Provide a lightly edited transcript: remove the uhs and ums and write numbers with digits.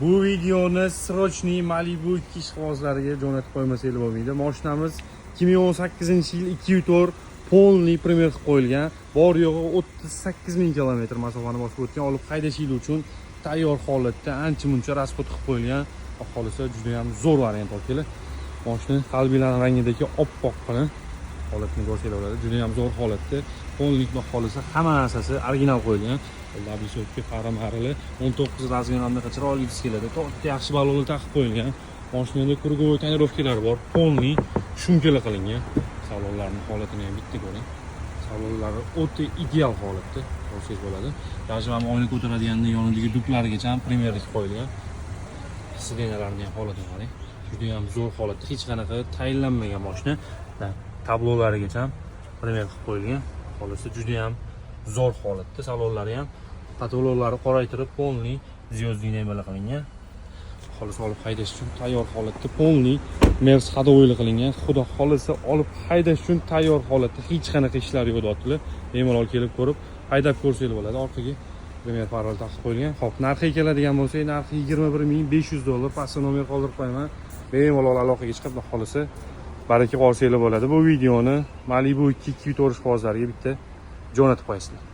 Bu videoni srochniy Malibu 2 ishqibozlariga jo'natib qo'ymasangiz bo'lmaydi. Mashinamiz 2018-yil 2.4 polniy primer qilib qo'yilgan. Bor yo'g'i 38.000 kilometr masofani bosib o'tgan. Olib haydashingiz uchun tayyor holatda ancha-muncha rasxod qilib qo'yilgan. Xohlasa juda ham zo'r variant orqali. Mashina qalbinglar rangidagi oppoqqina holatni ko'rsatib oladi. Juda ham zo'r holatda. Polnik xohlasa hamma narsasi original qo'yilgan. Labisovka paramarli 19 razmerlarga chiroyli disklada to'rtta yaxshi balonlar taqib qo'yilgan. Mashinada krugovoy tonirovkalar bor. Polniy shumkalar qilingan. Salonlarning holatini ham bitta ko'ring. Salonlari o'ta ideal holatda ko'rsangiz bo'ladi. Даже ham oyna ko'taradiganning yonidagi duklarigacha ham primerlik qo'yilgan. Sidenalarning ham holatini qarang. Juda ham zo'r holatda, hech qanaqa tayinlanmagan mashina. Tablolarigacha ham primer qilib qo'yilgan. Xolisi juda ham zo'r holatda, salonlari ham patolonlari qoraytirib polniy zyozdniy nimalar qilingan. Xolis olib haydash uchun tayyor holatda polniy Mers hadovoyli qilingan. Xudo xolisa olib haydash uchun tayyor holatda, hech qanaqa ishlar yo'q dotli. Bemalol kelib ko'rib haydab ko'rsangiz bo'ladi. Orqaga primer parol taqib qo'yilgan. Xo'p, narxiga keladigan bo'lsak, narxi $21.500. Pastda nomer qoldirib qo'yaman. Bemalol aloqaga chiqib, xolisa baraka qolsangiz bo'ladi. Bu videoni Malibu 2 ishqibozlariga bitta jo'natib qo'yasizlar.